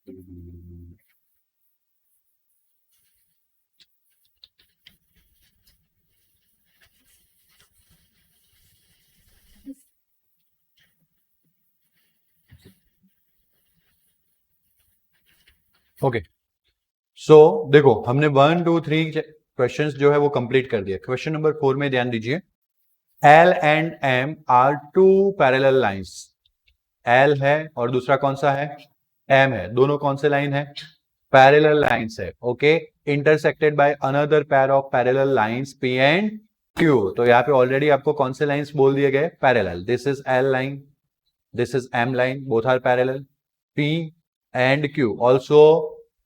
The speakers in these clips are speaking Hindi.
ओके, सो देखो हमने 1 2 3 क्वेश्चंस जो है वो कंप्लीट कर दिया। क्वेश्चन नंबर 4 में ध्यान दीजिए। L and M are two parallel lines. L है और दूसरा कौन सा है? M है। दोनों कौन से लाइन है? पैरेलल लाइंस है। Okay, intersected by another pair of parallel lines P and Q। तो यहाँ पे ऑलरेडी आपको कौन से लाइंस बोल दिए गए? Parallel. This is L line, this is M line, both are parallel. P and Q also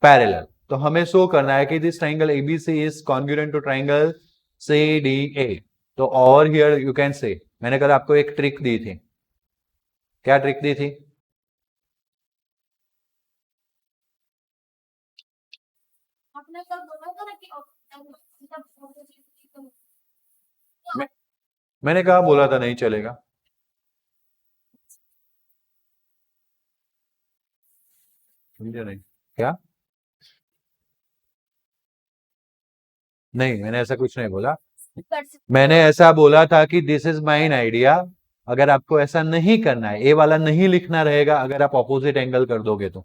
parallel. तो हमें शो करना है कि this triangle ABC is congruent to triangle CDA। तो over here you can say, मैंने कल आपको एक ट्रिक दी थी। क्या ट्रिक दी थी? आपने कल बोला था ना कि मैंने कहा बोला था नहीं चलेगा। समझे नहीं क्या? नहीं, मैंने ऐसा कुछ नहीं बोला। मैंने ऐसा बोला था कि दिस इज माइन आइडिया। अगर आपको ऐसा नहीं करना है, ए वाला नहीं लिखना रहेगा अगर आप ऑपोजिट एंगल कर दोगे तो,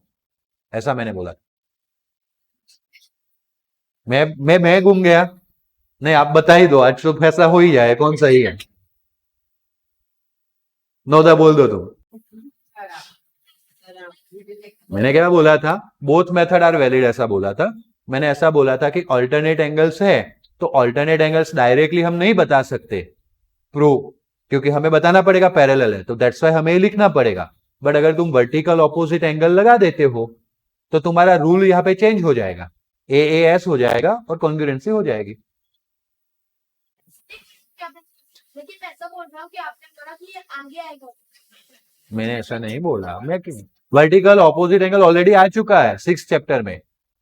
ऐसा मैंने बोला। मैं घूम गया। नहीं, आप बता ही दो, आज तो फैसला हो ही जाए कौन सही है। नौदा बोल दो तुम। मैंने क्या बोला था? बोथ मेथड आर वैलिड, ऐसा बोला था। मैंने ऐसा बोला था कि ऑल्टरनेट एंगल्स है तो ऑल्टरनेट एंगल्स डायरेक्टली हम नहीं बता सकते प्रूव, क्योंकि हमें बताना पड़ेगा पैरेलल है, तो दैट्स वाई हमें ही लिखना पड़ेगा। बट अगर तुम वर्टिकल ऑपोजिट एंगल लगा देते हो तो तुम्हारा रूल यहां पे चेंज हो जाएगा, AAS हो जाएगा और कॉन्ग्रुएंसी हो जाएगी। लेकिन ऐसा बोल रहा हूं कि आपने बोला कि ये आगे आएगा। मैंने ऐसा नहीं बोला। मैं क्यों? वर्टिकल ऑपोजिट एंगल ऑलरेडी आ चुका है 6th चैप्टर में।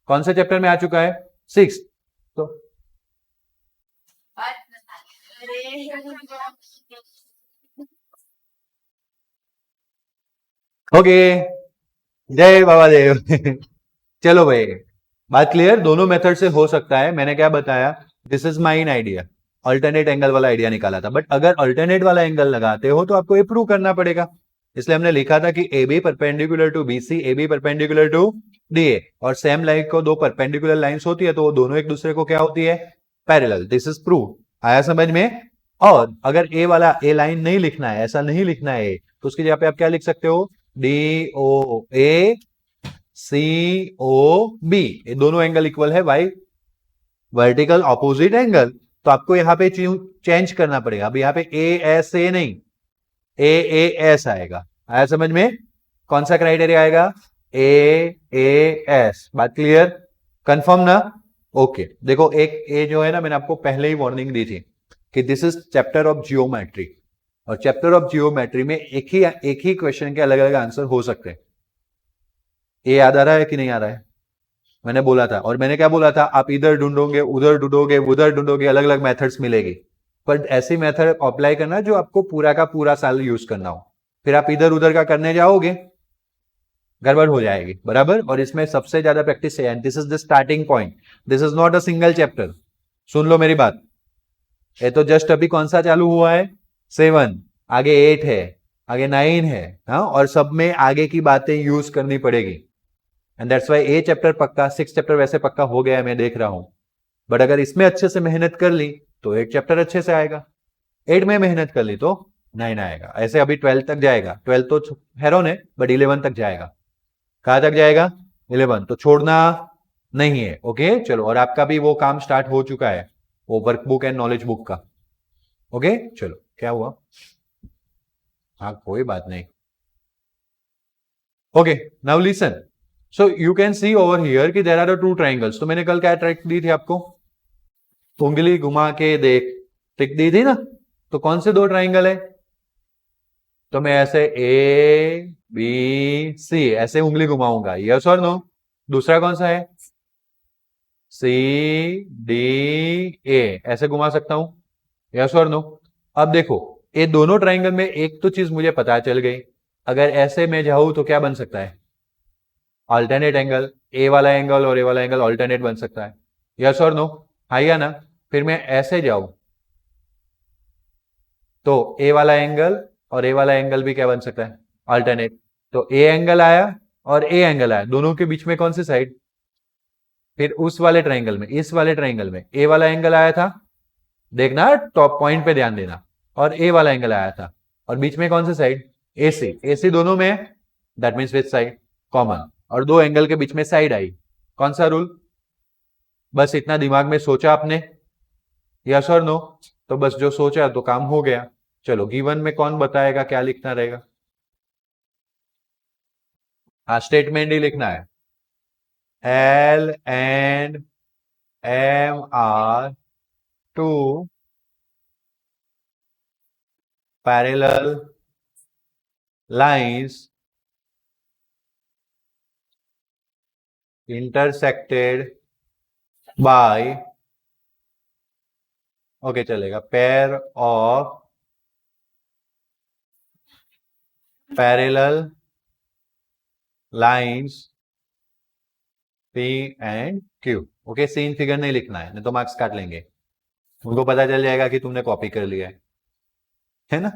कौन से चैप्टर में आ चुका है? 6th। तो ओके, जय बाबा देव। चलो भाई, बात क्लियर। दोनों मेथड से हो सकता है। मैंने क्या बताया? This is mine idea, alternate angle वाला आइडिया निकाला था। बट अगर अल्टरनेट वाला एंगल लगाते हो तो आपको ये प्रूव करना पड़ेगा। इसलिए हमने लिखा था कि AB perpendicular to BC, AB perpendicular to DA। और सेम लाइन को दो परपेंडिकुलर लाइंस होती है तो वो दोनों एक दूसरे को क्या होती है? पैरेलल। This is prove. आया समझ में? और अगर ए वाला ए लाइन नहीं लिखना है, ऐसा नहीं लिखना है, तो उसकी जगह पे आप क्या लिख सकते हो? DOA COB, ये दोनों एंगल इक्वल है बाई वर्टिकल ऑपोजिट एंगल। तो आपको यहां पे चेंज करना पड़ेगा। अब यहां पे ASA नहीं, AAS आएगा। आया समझ में? कौन सा क्राइटेरिया आएगा? AAS। बात क्लियर? कंफर्म ना? ओके, देखो एक ए जो है ना, मैंने आपको पहले ही वार्निंग दी थी कि this is chapter of geometry, और चैप्टर ऑफ जियोमेट्री में एक ही क्वेश्चन के अलग अलग आंसर हो सकते हैं। ये याद आ रहा है कि नहीं आ रहा है? मैंने बोला था, और मैंने क्या बोला था? आप इधर ढूंढोगे, उधर ढूंढोगे, अलग अलग मेथड्स मिलेगी। पर ऐसी मेथड अप्लाई करना जो आपको पूरा का पूरा साल यूज करना हो। फिर आप इधर उधर का करने जाओगे, गड़बड़ हो जाएगी। बराबर? और इसमें सबसे ज्यादा प्रैक्टिस है। This is the starting point, this is not a single chapter. सुन लो मेरी बात, ये तो जस्ट अभी कौन सा चालू हुआ है? 7, आगे 8 है, आगे 9 है। हाँ, और सब में आगे की बातें यूज करनी पड़ेगी। And that's why A chapter पक्का, 6 चैप्टर वैसे पक्का हो गया है, मैं देख रहा हूं। बट अगर इसमें अच्छे से मेहनत कर ली तो 8 चैप्टर अच्छे से आएगा, 8 में मेहनत कर ली तो 9 आएगा। ऐसे अभी 12 तक जाएगा। 12 तो हेरोन है, बट 11 तक जाएगा। कहां तक जाएगा? 11। तो छोड़ना नहीं है। ओके चलो, और आपका भी वो काम स्टार्ट हो चुका है, वो वर्कबुक एंड नॉलेज बुक का। ओके चलो, क्या हुआ? हाँ कोई बात नहीं। Okay, now listen. So you can see over here कि देयर आर टू ट्राइंगल्स। तो मैंने कल क्या ट्रिक दी थी आपको? उंगली घुमा के देख, ट्रिक दी थी ना। तो कौन से दो ट्राइंगल है? तो मैं ऐसे ABC ऐसे उंगली घुमाऊंगा, यस और नो? दूसरा कौन सा है? CDA ऐसे घुमा सकता हूं, यस और नो? अब देखो, ये दोनों ट्राइंगल में एक तो चीज मुझे पता चल गई, अगर ऐसे मैं जाऊं तो क्या बन सकता है? अल्टरनेट एंगल, ए वाला एंगल और ए वाला एंगल अल्टरनेट बन सकता है, यस और नो, हाँ या ना। फिर मैं ऐसे जाऊं तो ए वाला एंगल और ए वाला एंगल भी क्या बन सकता है, अल्टरनेट। तो ए एंगल आया और ए एंगल आया, दोनों के बीच में कौन सी साइड, फिर उस वाले ट्राइंगल में, इस वाले ट्राइंगल में ए वाला एंगल आया था, देखना टॉप पॉइंट पे ध्यान देना, और ए वाला एंगल आया था, और बीच में कौन सी साइड, एसी, एसी दोनों में, that means which side, common, और दो एंगल के बीच में साइड आई, कौन सा रूल, बस इतना दिमाग में सोचा आपने, यस और नो, तो बस जो सोचा तो काम हो गया। चलो गिवन में कौन बताएगा क्या लिखना रहेगा, हाँ स्टेटमेंट ही लिखना है, L and M are two parallel lines intersected by, okay चलेगा, pair of parallel lines P and Q. Okay, seen figure नहीं लिखना है, नहीं तो मार्क्स काट लेंगे, उनको पता चल जाएगा कि तुमने कॉपी कर लिया है ना।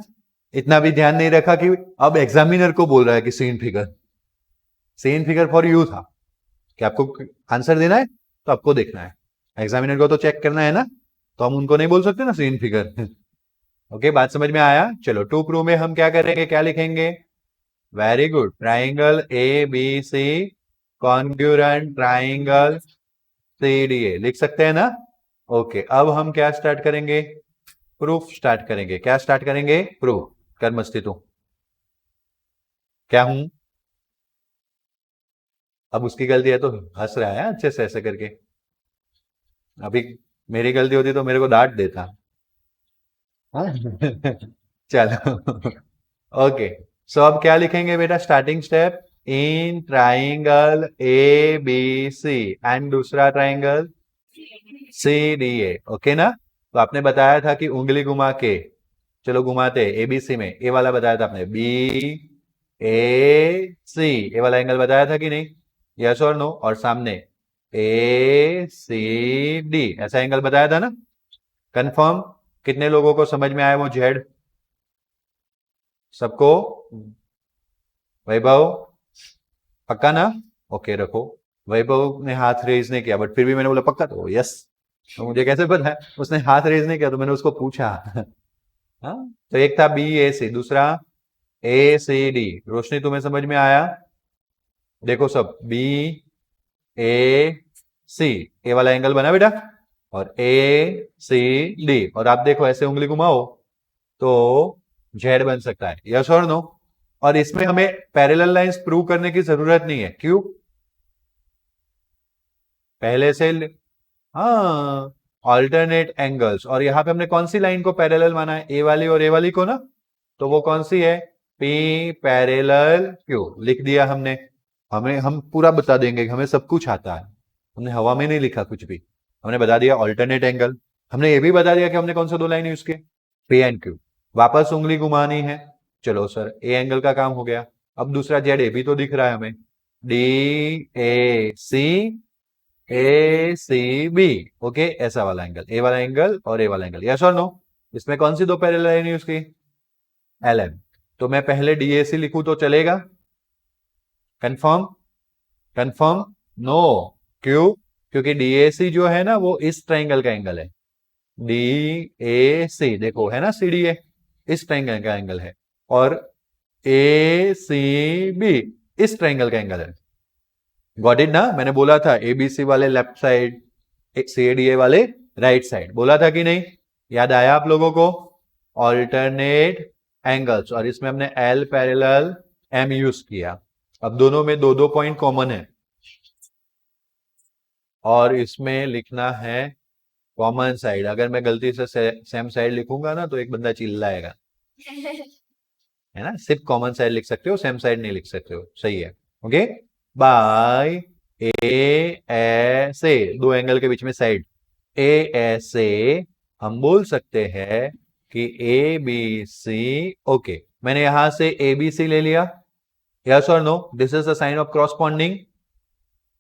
इतना भी ध्यान नहीं रखा कि अब एग्जामिनर को बोल रहा है कि seen figure, seen figure for you था कि आपको आंसर देना है तो आपको देखना है, एग्जामिनर को तो चेक करना है ना, तो हम उनको नहीं बोल सकते ना सीन फिगर। ओके, बात समझ में आया। चलो टू प्रूव में हम क्या करेंगे, क्या लिखेंगे, very good, triangle A B C congruent triangle C D A, लिख सकते हैं ना। ओके, अब हम क्या स्टार्ट करेंगे, प्रूफ स्टार्ट करेंगे, क्या स्टार्ट करेंगे, प्रूफ कर मस्ती तू, क्या हूं, अब उसकी गलती है तो हंस रहा है अच्छे से ऐसे करके, अभी मेरी गलती होती तो मेरे को डांट देता। हाँ? चलो, ओके, सो अब क्या लिखेंगे बेटा, starting step, in triangle A B C and दूसरा triangle C D A, okay ना। तो आपने बताया था कि उंगली घुमा के, चलो घुमाते, एबीसी में ए वाला बताया था आपने, बी ए सी, ए वाला एंगल बताया था कि नहीं, यस और नो, और सामने ए सी डी, ऐसा एंगल बताया था ना, कंफर्म, कितने लोगों को समझ में आया वो जेड, सबको, वैभव पक्का ना, ओके रखो, वैभव ने हाथ रेज नहीं किया, बट फिर भी मैंने बोला पक्का, तो यस, तो मुझे कैसे पता है, उसने हाथ रेज नहीं किया तो मैंने उसको पूछा। हाँ, तो एक था बी ए सी, दूसरा ए सी डी, रोशनी तुम्हें समझ में आया, देखो सब, बी ए सी, ए वाला एंगल बना बेटा, और ए सी डी, और आप देखो ऐसे उंगली घुमाओ तो जेड बन सकता है, यस और नो। और इसमें हमें पैरेलल लाइंस प्रूव करने की जरूरत नहीं है, क्यों, पहले से, हाँ, ऑल्टरनेट एंगल्स, और यहां पे हमने कौन सी लाइन को पैरेलल माना है, ए वाली और ए वाली को ना, तो वो कौन सी है, पी पैरेलल क्यू, लिख दिया हमने, हमें, हम पूरा बता देंगे, हमें सब कुछ आता है, हमने हवा में नहीं लिखा कुछ भी, हमने बता दिया ऑल्टरनेट एंगल, हमने ये भी बता दिया कि हमने कौन सा दो लाइन यूज किए, पी एंड क्यू, वापस उंगली घुमानी है, चलो सर ए एंगल का काम हो गया, अब दूसरा जेड ए भी तो दिख रहा है हमें, D A C A C B, okay, ऐसा वाला एंगल, ए वाला एंगल और ए वाला एंगल, यस और नो। इसमें कौन सी दो पैरेलल लाइन यूज की, एल एम, तो मैं पहले डीएसी लिखूं तो चलेगा, कंफर्म, कंफर्म, नो, क्यों, क्योंकि डीएसी जो है ना वो इस ट्राइंगल का एंगल है, डी ए सी, देखो है ना सी डी ए, इस ट्राइंगल का एंगल है, और ए सी बी इस ट्राइंगल का एंगल है, गॉट इट ना, मैंने बोला था एबीसी वाले लेफ्ट साइड, सीएडीए वाले राइट साइड, बोला था कि नहीं, याद आया आप लोगों को, ऑल्टरनेट एंगल्स, और इसमें हमने एल पैरेलल एम यूज किया, अब दोनों में दो दो पॉइंट कॉमन है, और इसमें लिखना है कॉमन साइड, अगर मैं गलती से सेम साइड लिखूंगा ना तो एक बंदा चिल्लाएगा, है ना, सिर्फ कॉमन साइड लिख सकते हो, सेम साइड नहीं लिख सकते हो, सही है, ओके, बाय ए ऐसे, दो एंगल के बीच में साइड, ए ऐसे, हम बोल सकते हैं कि ए बी सी, ओके, मैंने यहां से ए बी सी ले लिया, यस और no, this is the sign of corresponding,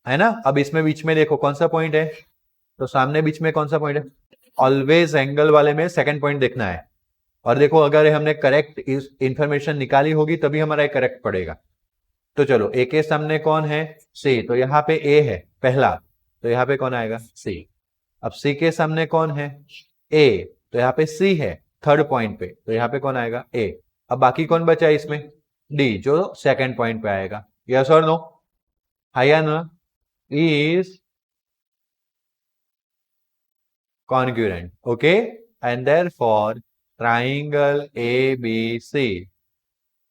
है ना। अब इसमें बीच में देखो कौन सा पॉइंट है, तो सामने बीच में कौन सा पॉइंट है, ऑलवेज एंगल वाले में सेकंड पॉइंट देखना है। और देखो अगर हमने करेक्ट इंफॉर्मेशन निकाली होगी तभी हमारा करेक्ट पड़ेगा। तो चलो ए के सामने कौन है, सी, तो यहाँ पे ए है पहला, तो यहाँ पे कौन आएगा, सी। अब सी के सामने कौन है, ए, तो यहाँ पे सी है थर्ड पॉइंट पे, तो यहाँ पे कौन आएगा, ए। अब बाकी कौन बचा है इसमें, डी, जो सेकंड पॉइंट पे आएगा। यस और नो, हाई या ना, is congruent, okay, and therefore triangle ABC,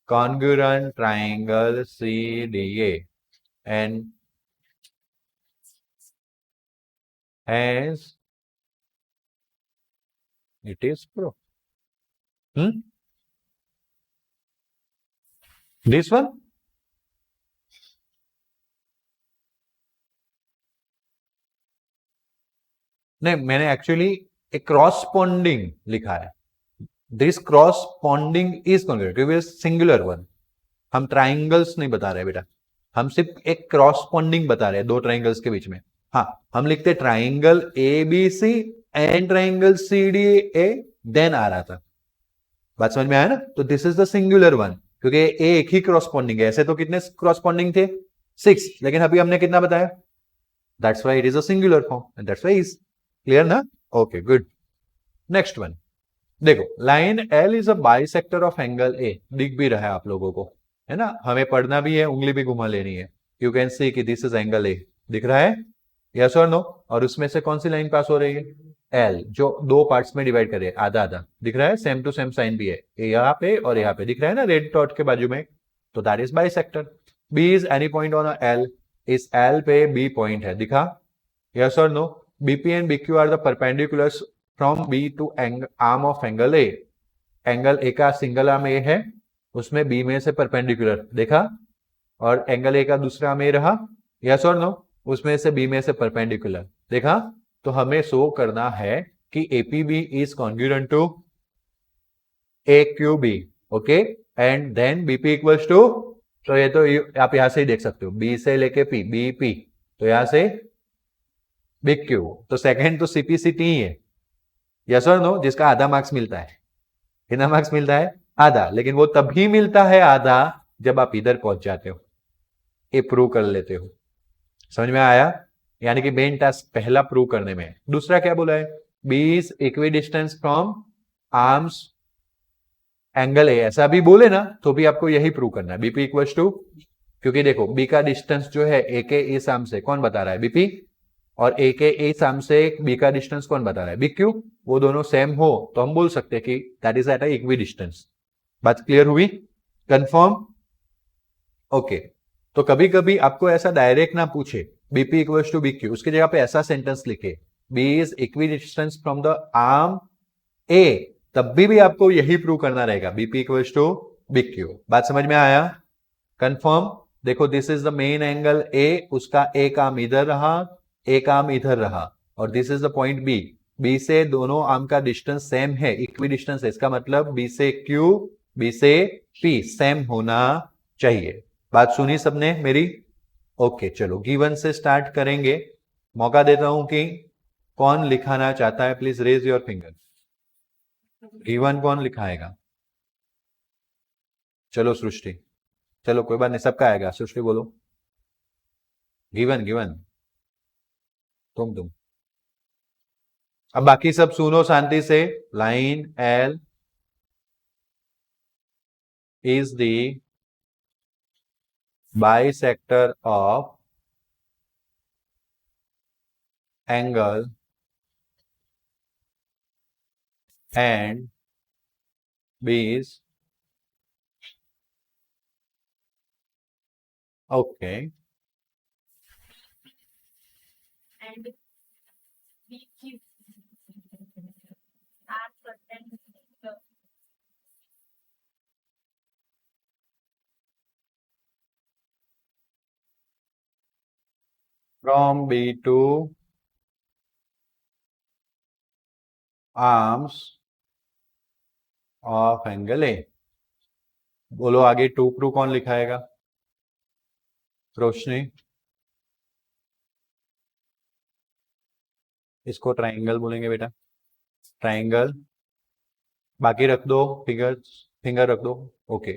congruent triangle CDA, and hence it is proved. This one, नहीं, मैंने एक्चुअली एक क्रॉसपॉन्डिंग लिखा है, दिस क्रॉसपॉन्डिंग इज कॉन्ग्रुएंट, क्योंकि सिंगुलर वन, हम ट्राइंगल्स नहीं बता रहे बेटा, हम सिर्फ एक क्रॉसपॉन्डिंग बता रहे हैं दो ट्राइंगल्स के बीच में। हाँ, हम लिखते triangle A B C and triangle C D A, then आ रहा था, बात समझ में आया ना। तो this is the singular one, क्योंकि ए एक ही क्रॉसपॉन्डिंग है, ऐसे तो कितने क्रॉसपॉन्डिंग थे, 6, लेकिन अभी हमने कितना बताया, that's why it is a singular form and that's why is clear ना। ओके गुड, नेक्स्ट वन देखो, line L is a bisector of angle ए, दिख भी रहा है आप लोगों को, है ना, हमें पढ़ना भी है, उंगली भी घुमा लेनी है। यू कैन सी कि दिस इज एंगल ए, दिख रहा है, यस और नो। और उसमें से कौन सी लाइन पास हो रही है, एल, जो दो पार्ट्स में डिवाइड करे, आधा आधा दिख रहा है, सेम टू सेम साइन भी है, यहाँ पे और यहाँ पे दिख रहा है ना, रेड डॉट के बाजू में, तो that is bisector. B is any point on L, इस एल पे बी पॉइंट है, दिखा, यस और no. BP and BQ are the perpendiculars from B to arm of angle A, angle A का सिंगल आर्म ए है, उसमें बी में से परपेंडिकुलर देखा, और एंगल ए का दूसरा आर्म ए रहा, यस और नो, उसमें से बी में से परपेंडिकुलर देखा। तो हमें शो करना है कि APB is congruent to A Q B, okay, and then BP equals to, तो ये तो आप यहां से ही देख सकते हो, बी से लेके पी, बी पी, तो यहां से बी क्यू, तो सेकंड तो सीपीसीटी ही है, यस और नो, जिसका आधा मार्क्स मिलता है, कितना मार्क्स मिलता है, आधा, लेकिन वो तभी मिलता है आधा जब आप इधर पहुंच जाते हो, ये प्रूव कर लेते हो, समझ में आया। यानी कि मेन टास्क पहला प्रूव करने में, दूसरा क्या बोला है, B is equidistance from arms angle A, ऐसा भी बोले ना तो भी आपको यही प्रूव करना है, बीपी इक्वल टू, क्योंकि देखो बी का डिस्टेंस जो है ए के इस आर्म से कौन बता रहा है, बीपी, और ए के इस आर्म से बी का डिस्टेंस कौन बता रहा है, बीक्यू, वो दोनों सेम हो तो हम बोल सकते हैं कि that is at a equi distance. बात क्लियर हुई, कंफर्म, ओके। तो कभी कभी आपको ऐसा डायरेक्ट ना पूछे बीपी इक्वल्स टू बीक्यू, उसकी जगह पे ऐसा सेंटेंस लिखे, B is equidistance from the arm A, तब भी आपको यही प्रूव करना रहेगा, बीपी इक्वल्स टू बीक्यू। बात समझ में आया, कंफर्म। देखो this is the main angle A, उसका एक आर्म इधर रहा, एक आर्म इधर रहा, और this is the point B, B से दोनों आर्म का डिस्टेंस सेम है, इक्वी डिस्टेंस है, इसका मतलब बी से क्यू, बी से पी सेम होना चाहिए। बात सुनी सबने मेरी, ओके चलो गिवन से स्टार्ट करेंगे। मौका देता हूं कि कौन लिखाना चाहता है, please raise your finger. Given कौन लिखाएगा, चलो सृष्टि, चलो कोई बात नहीं, सबका आएगा, सृष्टि बोलो, गिवन गिवन, तुम अब बाकी सब सुनो शांति से। Line L is the bisector of angle and B is okay, and BQ are perpendicular. From B to arms of angle A. बोलो आगे टू प्रू कौन लिखाएगा, रोशनी, इसको ट्राइंगल बोलेंगे बेटा, ट्राइंगल। बाकी रख दो फिंगर रख दो। Okay,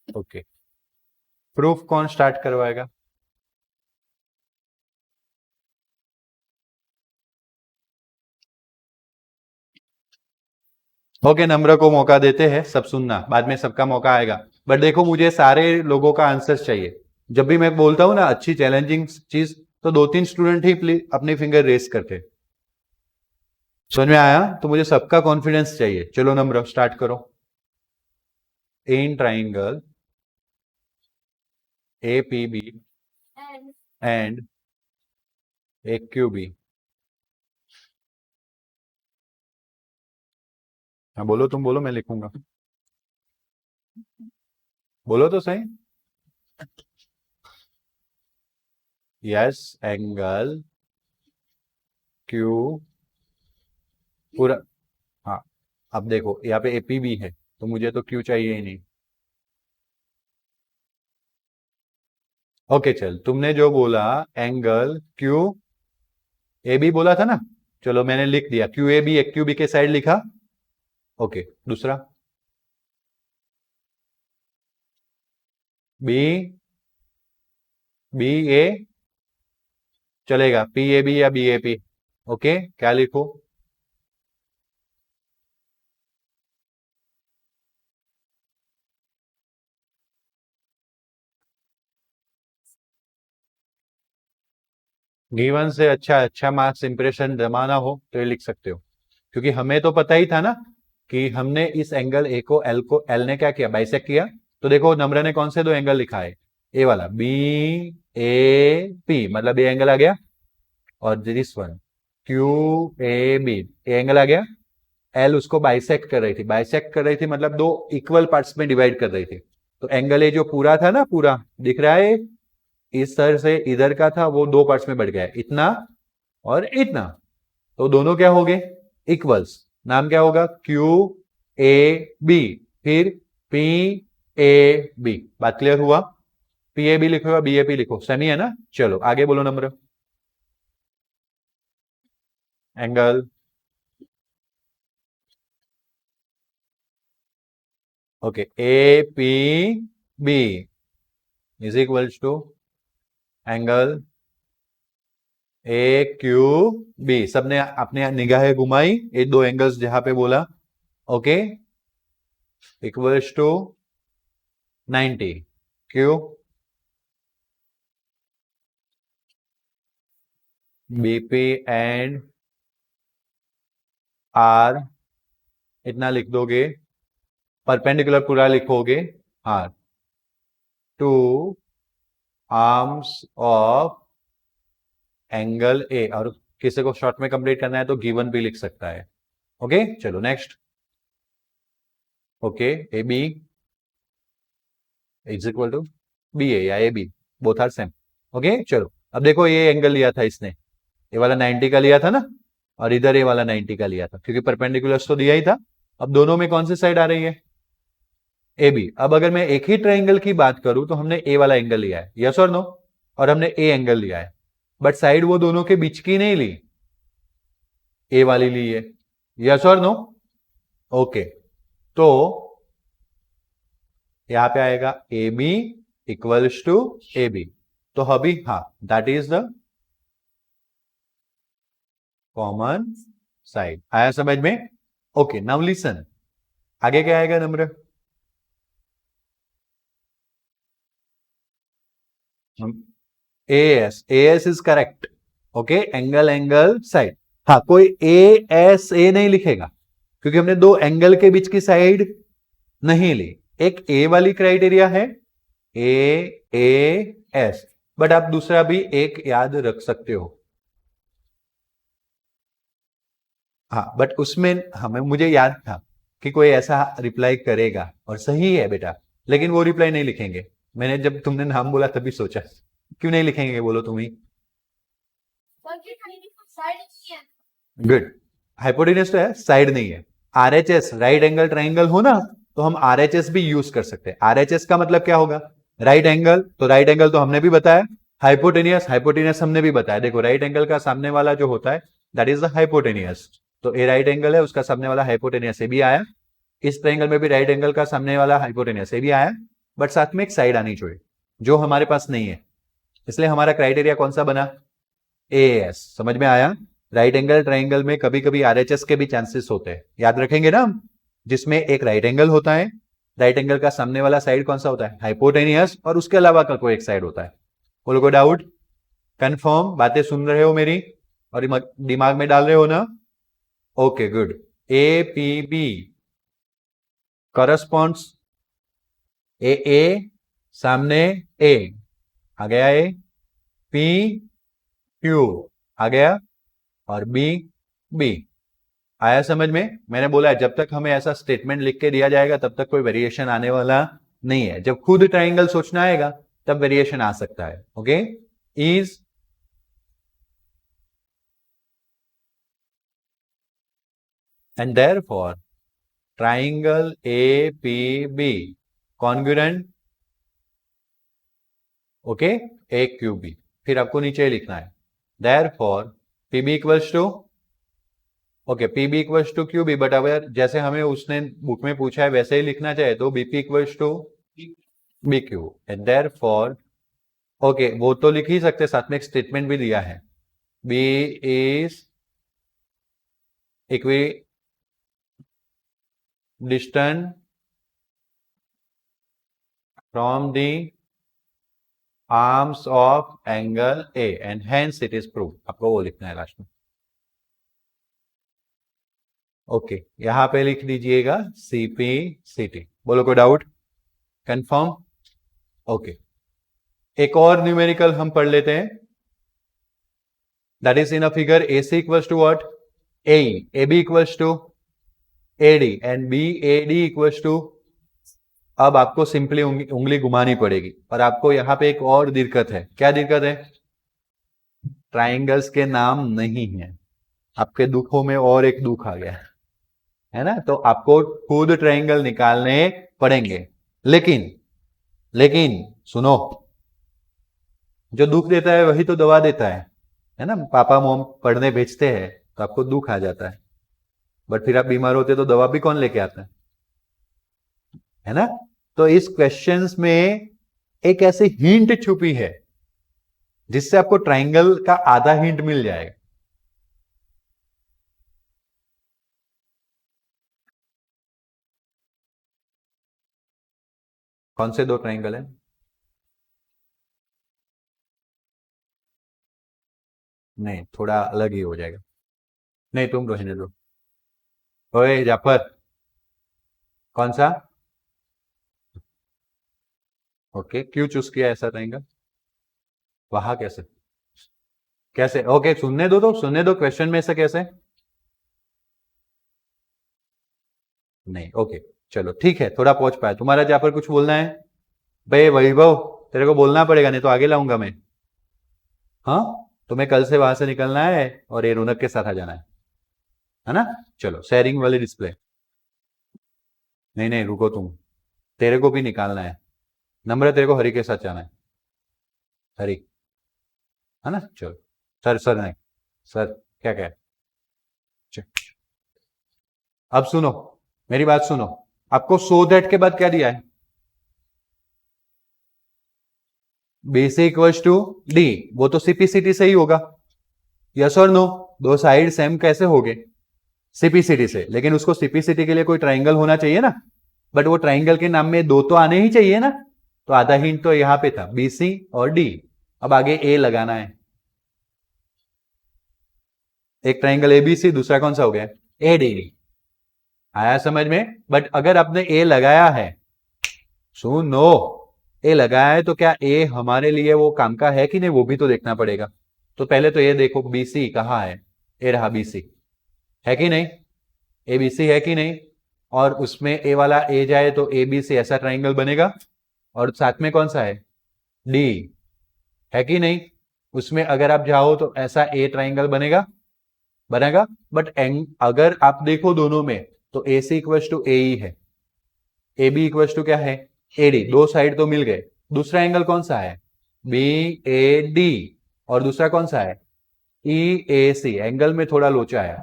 okay. प्रूफ कौन स्टार्ट करवाएगा? ओके, नम्र को मौका देते हैं, सब सुनना, बाद में सबका मौका आएगा। बट देखो, मुझे सारे लोगों का आंसर चाहिए। जब भी मैं बोलता हूं ना अच्छी चैलेंजिंग चीज, तो 2-3 स्टूडेंट ही अपनी फिंगर रेस करते। समझ में आया? तो मुझे सबका कॉन्फिडेंस चाहिए। चलो नम्र, स्टार्ट करो। In triangle APB And and AQB। हाँ बोलो, तुम बोलो, मैं लिखूंगा। बोलो तो सही। यस, एंगल क्यू पूरा। हाँ, अब देखो यहाँ पे APB है, तो मुझे तो क्यू चाहिए ही नहीं। ओके चल, तुमने जो बोला एंगल क्यू ए बी बोला था ना, चलो मैंने लिख दिया, क्यू ए बी एक क्यू बी के साइड लिखा। ओके, दूसरा बी बी ए चलेगा, पी ए बी या बी ए पी। ओके, क्या लिखो? गिवन से अच्छा मार्क्स इंप्रेशन जमाना हो तो ये लिख सकते हो, क्योंकि हमें तो पता ही था ना कि हमने इस एंगल ए को एल ने क्या किया, बाइसेक्ट किया। तो देखो नम्र ने कौन से दो एंगल लिखा है, ए वाला बी ए पी, मतलब ये एंगल आ गया, और this one Q A B, ये एंगल आ गया। एल उसको बाइसेक्ट कर रही थी, बाइसेक्ट कर रही थी मतलब दो इक्वल पार्ट्स में डिवाइड कर रही थी। तो एंगल ए जो पूरा था ना, पूरा दिख रहा है, इस तरह से इधर का था, वो दो पार्ट्स में बढ़ गया, इतना और इतना। तो दोनों क्या हो गए, इक्वल्स। नाम क्या होगा, क्यू ए बी, फिर पी ए बी। बात क्लियर हुआ? पी ए बी लिखो या बी ए पी लिखो, सही है ना? चलो आगे बोलो number. Angle okay, A P B is equals to angle A Q B. सबने अपने निगाहें घुमाई, ये दो एंगल्स जहां पे बोला, okay, equals to 90। Q BP and R, इतना लिख दोगे, परपेंडिकुलर पूरा लिखोगे। हाँ, to arms of angle A, और किसी को शॉर्ट में कंप्लीट करना है तो गिवन भी लिख सकता है। ओके चलो next. Okay, A B is equal to B A या A B, both are same. Okay चलो, अब देखो ये एंगल लिया था इसने, ये वाला 90 का लिया था ना, और इधर ये वाला 90 का लिया था, क्योंकि परपेंडिकुलर्स तो दिया ही था। अब दोनों में कौन सी साइड आ रही है, ए बी। अब अगर मैं एक ही ट्राइंगल की बात करूं तो हमने ए वाला एंगल लिया है, यस और नो, और हमने ए एंगल लिया है, बट साइड वो दोनों के बीच की नहीं ली, ए वाली ली है, यस और नो। ओके, तो यहां पे आएगा A B equals to A B. तो अभी हाँ, that is the common side. आया समझ में? ओके, नाउ लिसन, आगे क्या आएगा number? S is correct. Okay, angle side. हाँ, कोई ए नहीं लिखेगा, क्योंकि हमने दो एंगल के बीच की साइड नहीं ली। एक ए वाली क्राइटेरिया है, एस, बट आप दूसरा भी एक याद रख सकते हो। हाँ, बट उसमें हमें मुझे याद था कि कोई ऐसा रिप्लाई करेगा, और सही है बेटा, लेकिन वो रिप्लाई नहीं लिखेंगे। मैंने जब तुमने नाम बोला तभी सोचा, क्यों नहीं लिखेंगे बोलो तुम ही। गुड, हाइपोटेन्यूज तो है, साइड नहीं है। RHS राइट एंगल ट्राइंगल हो ना, तो हम RHS भी यूज कर सकते हैं। RHS का मतलब क्या होगा? राइट एंगल, तो राइट एंगल तो हमने भी बताया। हाइपोटेनियस, हाइपोटेनियस हमने भी बताया। देखो राइट एंगल का सामने वाला जो होता है दैट इज द हाइपोटेनियस, तो ए राइट एंगल है, उसका सामने वाला हाइपोटेनियस से भी आया। इस ट्रायंगल में भी राइट एंगल का सामने वाला हाइपोटेनियस से भी आया, बट साथ में एक साइड आनी चाहिए जो हमारे पास नहीं है, इसलिए हमारा क्राइटेरिया कौन सा बना? AS। समझ में आया? राइट एंगल ट्रायंगल में कभी कभी RHS के भी चांसेस होते हैं, याद रखेंगे ना हम, जिसमें एक राइट एंगल होता है, राइट एंगल का सामने वाला साइड कौन सा होता है? हाइपोटेनियस, और उसके अलावा का कोई एक साइड होता है। बोलो कोई डाउट? कंफर्म? बातें सुन रहे हो मेरी और दिमाग में डाल रहे हो ना? Okay good. APB corresponds AA सामने A आ गया, A PQ आ गया, और B आया समझ में? मैंने बोला है जब तक हमें ऐसा स्टेटमेंट लिख के दिया जाएगा तब तक कोई वेरिएशन आने वाला नहीं है। जब खुद ट्राइंगल सोचना आएगा तब वेरिएशन आ सकता है। Okay, is and therefore triangle APB congruent, okay, AQB। फिर आपको नीचे लिखना है therefore PB equals to, okay, PB equals to QB, but अगर जैसे हमें उसने बुक में पूछा है वैसे ही लिखना चाहे तो BP equals to BQ and therefore, okay, वो तो लिख ही सकते, साथ में एक स्टेटमेंट भी दिया है, B is equi distant from the arms of angle A and hence it is prove. आपको वो लिखना है लास्ट में। ओके, यहां पे लिख दीजिएगा CP/CT। बोलो कोई डाउट? कंफर्म? ओके, एक और न्यूमेरिकल हम पढ़ लेते हैं, that is in a figure AC equals to what? AE, AB equals to AD एंड BAD इक्वल्स टू, अब आपको सिंपली उंगली घुमानी पड़ेगी, और आपको यहां पे एक और दिक्कत है। क्या दिक्कत है? ट्राइंगल्स के नाम नहीं है। आपके दुखों में और एक दुख आ गया है ना, तो आपको खुद ट्राइंगल निकालने पड़ेंगे। लेकिन लेकिन सुनो, जो दुख देता है वही तो दवा देता है ना? पापा मोम पढ़ने भेजते हैं तो आपको दुख आ जाता है, बट फिर आप बीमार होते तो दवा भी कौन लेके आता है ना? तो इस क्वेश्चंस में एक ऐसी हिंट छुपी है जिससे आपको ट्राइंगल का आधा हिंट मिल जाएगा। कौन से दो ट्राइंगल है? नहीं, थोड़ा अलग ही हो जाएगा। नहीं, तुम रहने दो। ओए जाफर, कौन सा? ओके, क्यों चूज किया ऐसा ट्राइंगल? वहां कैसे? कैसे? ओके, सुनने दो, तो सुनने दो, क्वेश्चन में से कैसे? नहीं, ओके, चलो ठीक है, थोड़ा पहुंच पाया। तुम्हारा जाफर कुछ बोलना है? भाई वैभव, तेरे को बोलना पड़ेगा, नहीं तो आगे लाऊंगा मैं। हाँ, तुम्हें कल से वहां से निकलना है और ये रौनक के साथ आ जाना है ना? चलो, शेयरिंग वाली डिस्प्ले। नहीं नहीं, रुको तुम, तेरे को भी निकालना है। नंबर तेरे को हरी के साथ जाना है, हरी, है ना? चलो, सर सर नहीं, सर क्या कह, अब सुनो, मेरी बात सुनो। आपको सो दैट के बाद क्या दिया है? BC इक्वल्स टू D, वो तो CP/CT से ही होगा, यस और नो? दो साइड सेम कैसे हो गए? CP/CT से, लेकिन उसको CP/CT के लिए कोई ट्राइंगल होना चाहिए ना, बट वो ट्राइंगल के नाम में दो तो आने ही चाहिए ना, तो आधा हिंट तो यहां पे था, BC और D। अब आगे A लगाना है। एक ट्राइंगल ABC, दूसरा कौन सा हो गया? AD। आया समझ में? बट अगर आपने A लगाया है, सुनो, A लगाया है तो क्या A हमारे लिए वो काम का है कि नहीं, वो भी तो देखना पड़ेगा। तो पहले तो ये देखो BC कहाँ है, ये रहा BC, है कि नहीं? ABC है कि नहीं? और उसमें A वाला A जाए तो ABC ऐसा ट्राइंगल बनेगा, और साथ में कौन सा है? D, है कि नहीं? उसमें अगर आप जाओ तो ऐसा A ट्राइंगल बनेगा, बट अगर आप देखो दोनों में तो AC इक्वल टू AE है, ए बी इक्वल टू क्या है, ए डी, दो साइड तो मिल गए। दूसरा एंगल कौन सा है, बी ए डी, और दूसरा कौन सा है, ई ए सी। एंगल में थोड़ा लोचा है,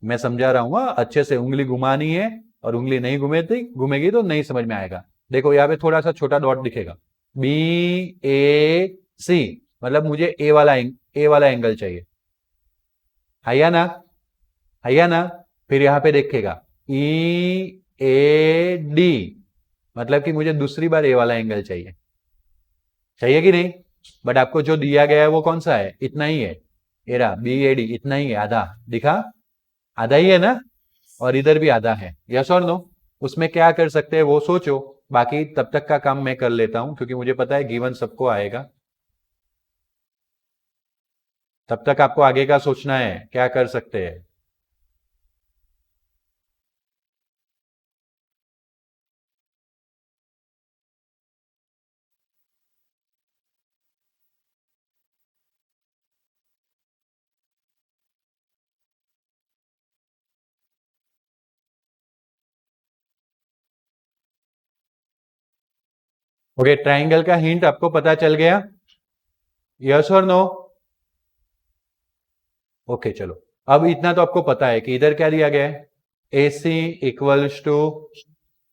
मैं समझा रहा हूं, अच्छे से उंगली घुमानी है, और उंगली नहीं घूमेगी तो नहीं समझ में आएगा। देखो यहाँ पे थोड़ा सा छोटा डॉट दिखेगा, बी ए सी, मतलब मुझे ए वाला एंगल चाहिए, है ना, है ना। फिर यहाँ पे देखेगा ई ए डी, मतलब कि मुझे दूसरी बार ए वाला एंगल चाहिए, चाहिए कि नहीं। बट आपको जो दिया गया है वो कौन सा है, इतना ही है, एरा बी ए डी इतना ही है, आधा दिखा, आधा ही है ना, और इधर भी आधा है, यस और नो। उसमें क्या कर सकते हैं वो सोचो, बाकी तब तक का काम मैं कर लेता हूं, क्योंकि मुझे पता है गिवन सबको आएगा। तब तक आपको आगे का सोचना है क्या कर सकते हैं। ओके, ट्राइंगल का हिंट आपको पता चल गया, यस और नो। ओके चलो, अब इतना तो आपको पता है कि इधर क्या दिया गया है, ए सी इक्वल्स टू,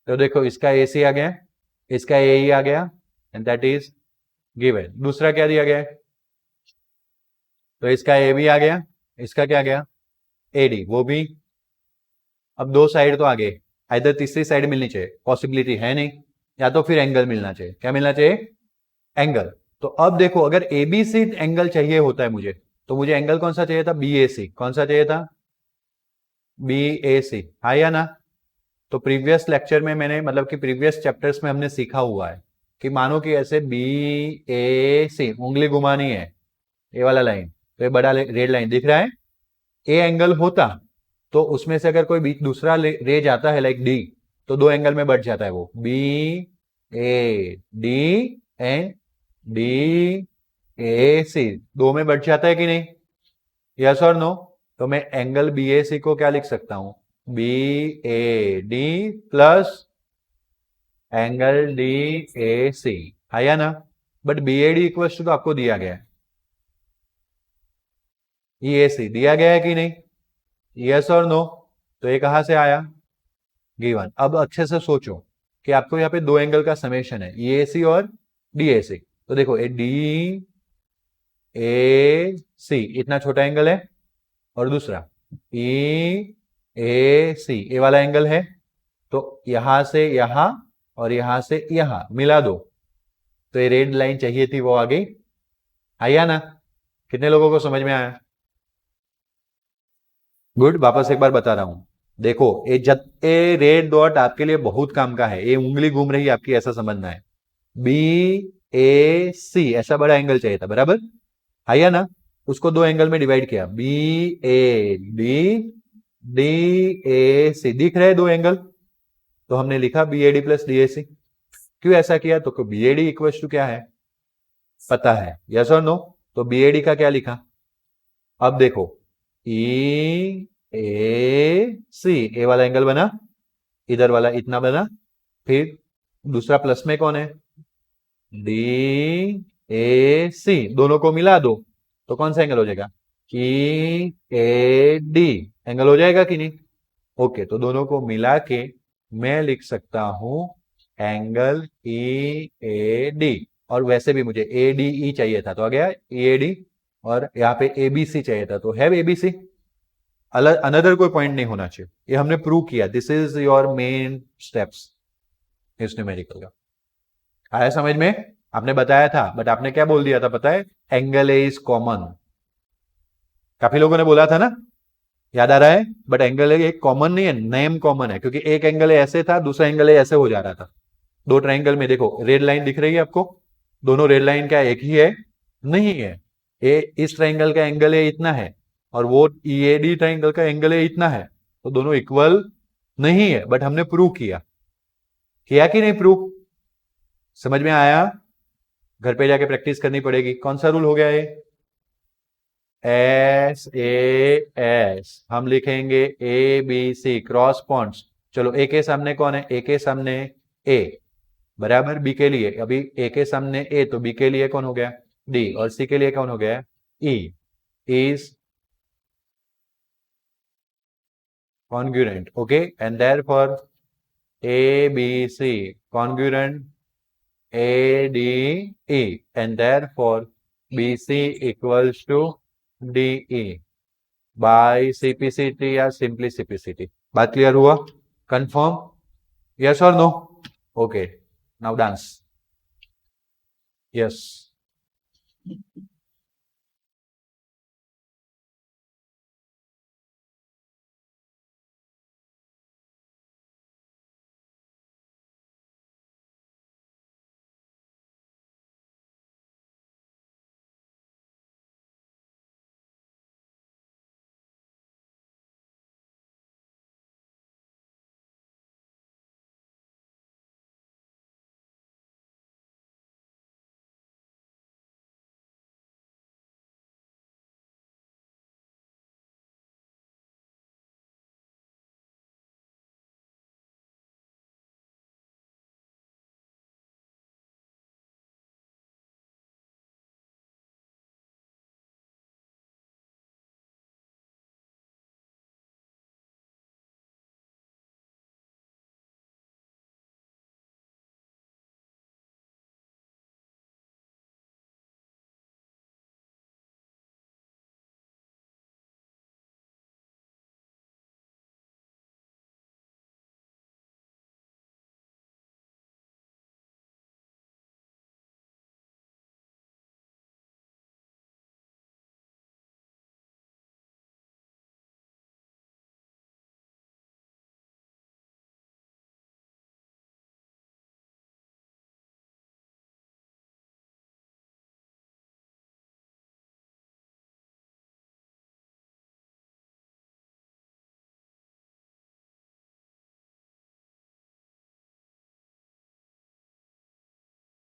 तो देखो इसका ए सी आ गया, इसका ए ई आ गया, एंड दैट इज गिवन। दूसरा क्या दिया गया है, तो इसका ए बी आ गया, इसका क्या गया, ए डी, वो भी। अब दो साइड तो आ गए, इधर तीसरी साइड मिलनी चाहिए, पॉसिबिलिटी है नहीं, या तो फिर एंगल मिलना चाहिए, क्या मिलना चाहिए, एंगल। तो अब देखो अगर एबीसी एंगल चाहिए होता है मुझे, तो मुझे एंगल कौन सा चाहिए था, बी ए सी, कौन सा चाहिए था, बी ए सी, हाँ या ना। तो प्रीवियस लेक्चर में मैंने, मतलब कि प्रीवियस चैप्टर्स में हमने सीखा हुआ है कि मानो कि ऐसे बी ए सी, उंगली घुमानी है, ये वाला लाइन, तो ये बड़ा रेड लाइन दिख रहा है, ए एंगल होता तो उसमें से अगर कोई बीच दूसरा रे जाता है लाइक डी, तो दो एंगल में बढ़ जाता है वो, B A D and D A C, दो में बढ़ जाता है कि नहीं, यस और नो। तो मैं एंगल बी ए सी को क्या लिख सकता हूं, B A D plus angle D A C, है या ना। But B A D equal to तो आपको दिया गया है, ई ए सी दिया गया है कि नहीं, यस और नो। तो ये कहां से आया, गिवन। अब अच्छे से सोचो कि आपको यहाँ पे दो एंगल का समेशन है, ई ए सी और डी ए सी। तो देखो ये डी ए सी इतना छोटा एंगल है, और दूसरा ई ए सी ए वाला एंगल है, तो यहां से यहां और यहां से यहां मिला दो, तो ये रेड लाइन चाहिए थी वो आ गई, आया ना। कितने लोगों को समझ में आया, गुड। वापस एक बार बता रहा हूं, देखो ये रेड डॉट आपके लिए बहुत काम का है, ये उंगली घूम रही है आपकी, ऐसा समझना है। बी ए सी ऐसा बड़ा एंगल चाहिए था, बराबर, आया ना। उसको दो एंगल में डिवाइड किया, B A D, D A C, दिख रहे दो एंगल, तो हमने लिखा B A D plus D A C. क्यों ऐसा किया, तो B A D equal to क्या है, पता है, यस और नो। तो बी ए डी का क्या लिखा, अब देखो ई ए सी, ए वाला एंगल बना, इधर वाला इतना बना, फिर दूसरा प्लस में कौन है, डी ए सी, दोनों को मिला दो तो कौन सा एंगल हो जाएगा, ई ए डी एंगल हो जाएगा कि नहीं। ओके, तो दोनों को मिला के मैं लिख सकता हूं एंगल ई ए डी, और वैसे भी मुझे ए डी ई चाहिए था तो आ गया ई ए डी, और यहाँ पे ए बी सी चाहिए था तो है ए बी सी। अनदर कोई पॉइंट नहीं होना चाहिए, ये हमने प्रूव किया, this is your main steps इस न्यूमेरिकल का। आया समझ में, आपने बताया था, बट आपने क्या बोल दिया था पता है, एंगल ए इज कॉमन, काफी लोगों ने बोला था ना, याद आ रहा है। बट एंगल ए एक कॉमन नहीं है, नेम कॉमन है, क्योंकि एक एंगल ऐसे था, दूसरा एंगल ऐसे हो जा रहा था। दो ट्राइंगल में देखो रेड लाइन दिख रही है आपको, दोनों रेड लाइन क्या एक ही है, नहीं है। ए इस ट्राइंगल का एंगल ए इतना है, और वो ई ए डी ट्राइंगल का एंगल ए इतना है, तो दोनों इक्वल नहीं है, बट हमने प्रूव किया, किया कि नहीं प्रूव, समझ में आया। घर पे जाके प्रैक्टिस करनी पड़ेगी। कौन सा रूल हो गया ये, एस ए एस, हम लिखेंगे A B C cross points. चलो ए के सामने कौन है, ए के सामने ए बराबर बी के लिए, अभी ए के सामने ए तो बी के लिए कौन हो गया डी और सी के लिए कौन हो गया E is congruent. Okay, and therefore ABC congruent ADE, and therefore BC equals to DE by CPCT या simply CPCT. बात क्लियर हुआ? Confirm? Yes or no? Okay. Now dance. Yes.